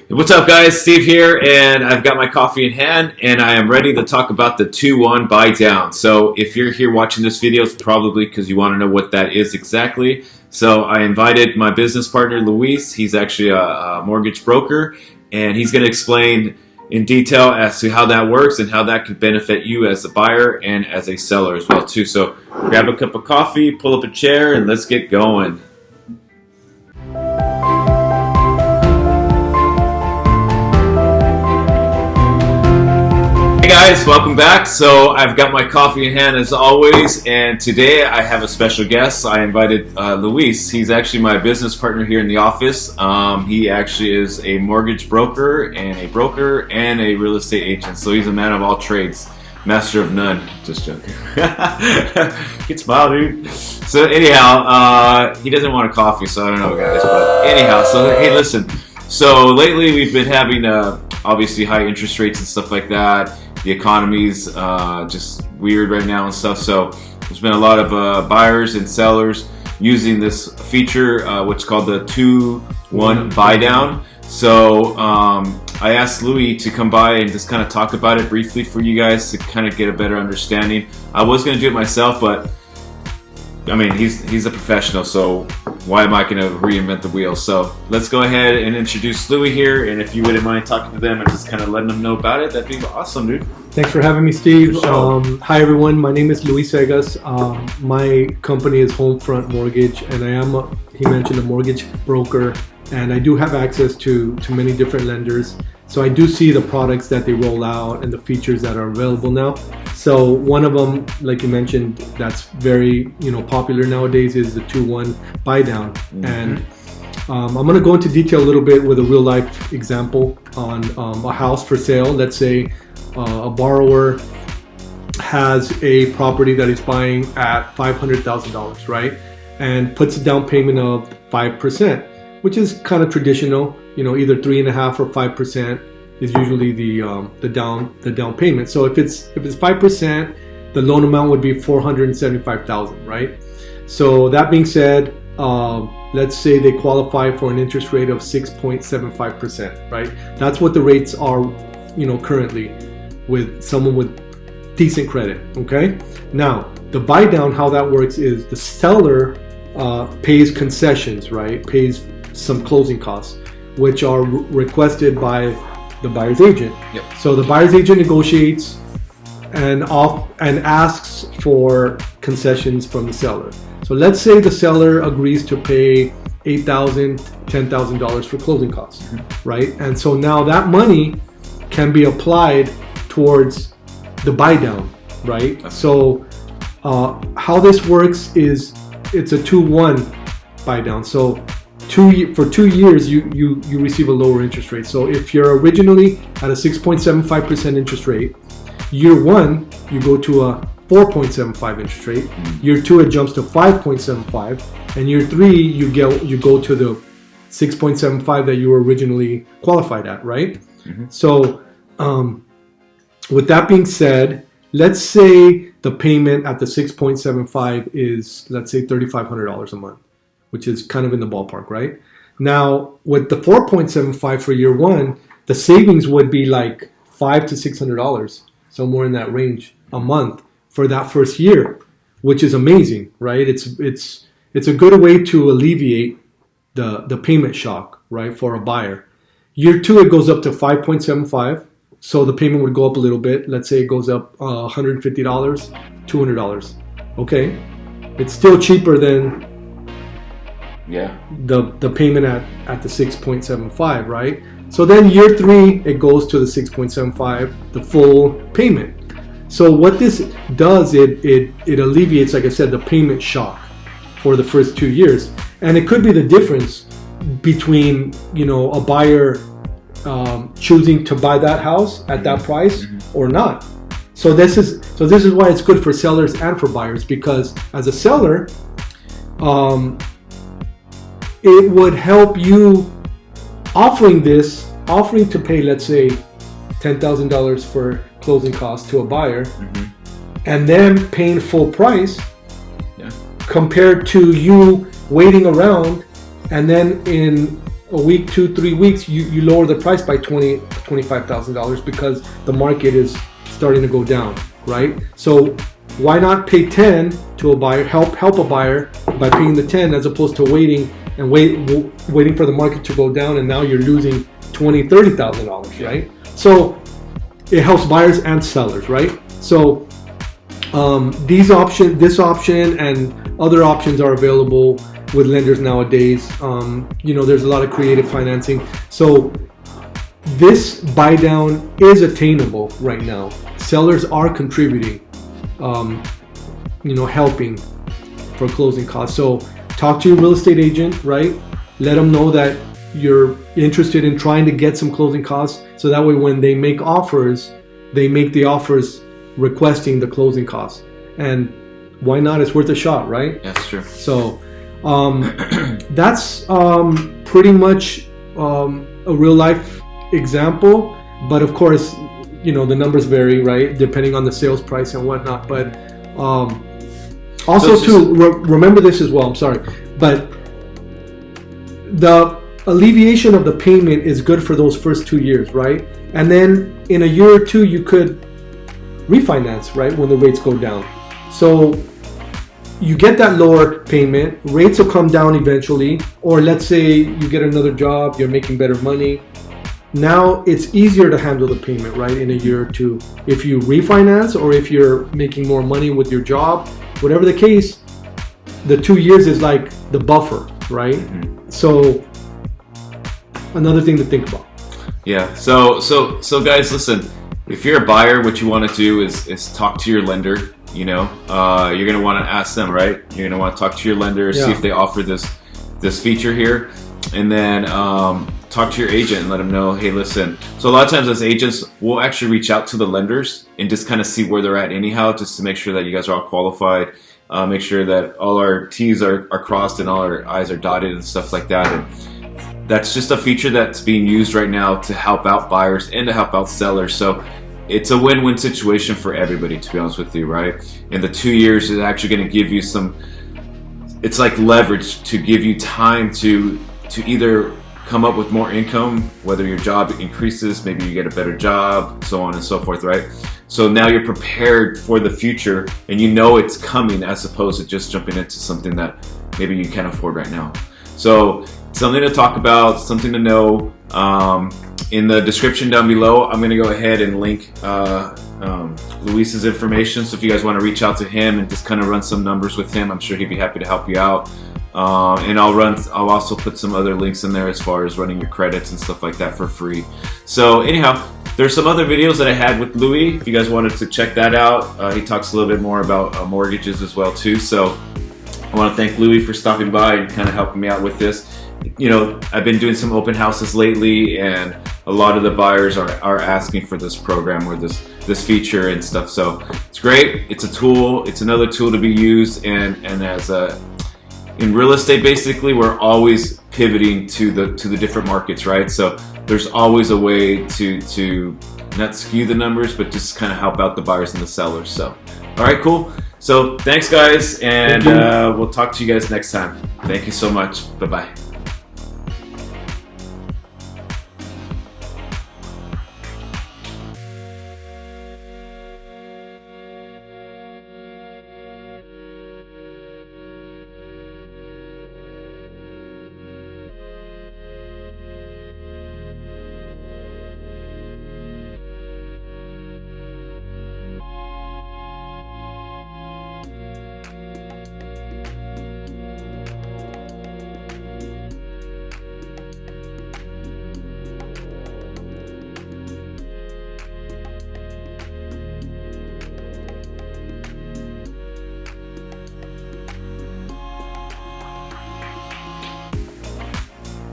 What's up, guys? Steve here, and I've got my coffee in hand, and I am ready to talk about the 2-1 buy down. So if you're here watching this video, it's probably because you want to know what that is exactly. So I invited my business partner, Luis. He's actually a mortgage broker, and he's going to explain in detail as to how that works and how that could benefit you as a buyer and as a seller as well, too. So grab a cup of coffee, pull up a chair, and let's get going. Hey guys, welcome back. So I've got my coffee in hand as always, and today I have a special guest. I invited Luis. He's actually my business partner here in the office. He actually is a mortgage broker and a real estate agent. So he's a man of all trades, master of none. Just joking. Good smile, dude. So anyhow, he doesn't want a coffee, so I don't know, guys. But anyhow, so hey, listen. So lately we've been having obviously high interest rates and stuff like that. The economy's just weird right now and stuff. So there's been a lot of buyers and sellers using this feature, what's called the 2-1 buy down. So I asked Louis to come by and just kind of talk about it briefly for you guys to kind of get a better understanding. I was going to do it myself, but I mean, he's a professional, so why am I going to reinvent the wheel? So let's go ahead and introduce Louis here, and if you wouldn't mind talking to them and just kind of letting them know about it, that'd be awesome, dude. Thanks for having me, Steve. Sure. Hi, everyone. My name is Luis Egas. My company is Homefront Mortgage, and I am, he mentioned, a mortgage broker, and I do have access to many different lenders. So I do see the products that they roll out and the features that are available now. So one of them, like you mentioned, that's very popular nowadays is the 2-1 buy down. Mm-hmm. And I'm going to go into detail a little bit with a real life example on a house for sale. Let's say a borrower has a property that he's buying at $500,000, right? And puts a down payment of 5%, which is kind of traditional. Either 3.5% or 5% is usually the down payment. So if it's 5%, the loan amount would be $475,000, right? So that being said, let's say they qualify for an interest rate of 6.75%, right? That's what the rates are, currently with someone with decent credit. Okay. Now the buy down, how that works is the seller pays concessions, right? Pays some closing costs, which are requested by the buyer's agent. Yep. So the buyer's agent negotiates and asks for concessions from the seller. So let's say the seller agrees to pay $8,000, $10,000 for closing costs, mm-hmm. right? And so now that money can be applied towards the buy down, right? Okay. So how this works is it's a 2-1 buy down. So for 2 years, you receive a lower interest rate. So if you're originally at a 6.75% interest rate, year one, you go to a 4.75 interest rate. Year two, it jumps to 5.75. And year three, you go to the 6.75 that you were originally qualified at, right? Mm-hmm. So with that being said, let's say the payment at the 6.75 is, let's say, $3,500 a month, which is kind of in the ballpark, right? Now, with the 4.75 for year one, the savings would be like $500 to $600, somewhere in that range a month for that first year, which is amazing, right? It's a good way to alleviate the payment shock, right, for a buyer. Year two, it goes up to 5.75, so the payment would go up a little bit. Let's say it goes up $150, $200. Okay, it's still cheaper than the payment at the 6.75, right? So then year three, it goes to the 6.75, the full payment. So what this does, it alleviates, like I said, the payment shock for the first 2 years. And it could be the difference between, a buyer choosing to buy that house at that price mm-hmm. or not. So this is why it's good for sellers and for buyers, because as a seller, it would help you offering to pay, let's say, $10,000 for closing costs to a buyer, mm-hmm. and then paying full price, compared to you waiting around and then in a week, 2-3 weeks, you lower the price by $25,000 because the market is starting to go down, right? So why not pay 10 to a buyer, help a buyer by paying the 10 as opposed to waiting for the market to go down, and now you're losing $20,000-$30,000, right? So it helps buyers and sellers, right? So this option and other options are available with lenders nowadays. There's a lot of creative financing. So this buy down is attainable right now. Sellers are contributing, helping for closing costs. So talk to your real estate agent, right? Let them know that you're interested in trying to get some closing costs, so that way when they make offers, they make the offers requesting the closing costs. And why not? It's worth a shot, right? That's true. So that's pretty much a real life example, but of course, the numbers vary, right, depending on the sales price and whatnot. But also remember this as well, I'm sorry, but the alleviation of the payment is good for those first 2 years, right? And then in a year or two, you could refinance, right, when the rates go down. So you get that lower payment, rates will come down eventually, or let's say you get another job, you're making better money. Now it's easier to handle the payment, right, in a year or two. If you refinance or if you're making more money with your job, whatever the case, the 2 years is like the buffer, right? Mm-hmm. So another thing to think about. Yeah. So guys, listen. If you're a buyer, what you want to do is talk to your lender. You're going to want to ask them, right? You're going to want to talk to your lender, see if they offer this feature here, and then talk to your agent and let them know, hey, listen. So a lot of times as agents, we'll actually reach out to the lenders and just kind of see where they're at anyhow, just to make sure that you guys are all qualified, make sure that all our T's are crossed and all our I's are dotted and stuff like that. And that's just a feature that's being used right now to help out buyers and to help out sellers. So it's a win-win situation for everybody, to be honest with you, right? And the 2 years is actually going to give you it's like leverage to give you time to either come up with more income, whether your job increases, maybe you get a better job, so on and so forth, right? So now you're prepared for the future and it's coming, as opposed to just jumping into something that maybe you can't afford right now. So something to talk about, something to know. In the description down below, I'm going to go ahead and link Luis's information. So if you guys want to reach out to him and just kind of run some numbers with him, I'm sure he'd be happy to help you out. And I'll also put some other links in there as far as running your credits and stuff like that for free. So anyhow, there's some other videos that I had with Louis. If you guys wanted to check that out, he talks a little bit more about mortgages as well too. So I want to thank Louis for stopping by and kind of helping me out with this. I've been doing some open houses lately, and a lot of the buyers are asking for this program or this feature and stuff. So it's great. It's a tool. It's another tool to be used. And in real estate, basically, we're always pivoting to the different markets, right? So there's always a way to not skew the numbers, but just kind of help out the buyers and the sellers. So, all right, cool. So thanks, guys, and we'll talk to you guys next time. Thank you so much. Bye-bye.